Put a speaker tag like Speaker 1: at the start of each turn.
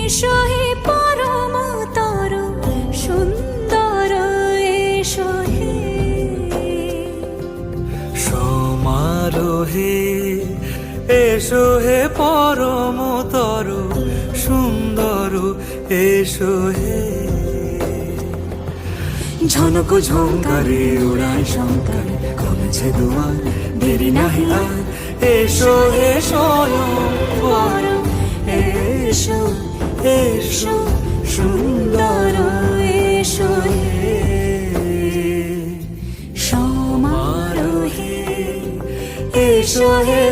Speaker 1: এসো হে পরমতর সুন্দর এসো হে
Speaker 2: সমারোহে এসো হে পরমতর সুন্দর এসো হে ঝনক ঝঙ্কারে উড়ায় শঙ্কর কমেছে দুয়ার দেরি নাহি আর এসো হে স্বয়ং বর এসো এসো সুন্দর এসো হে
Speaker 1: সমারোহে
Speaker 2: এসো হে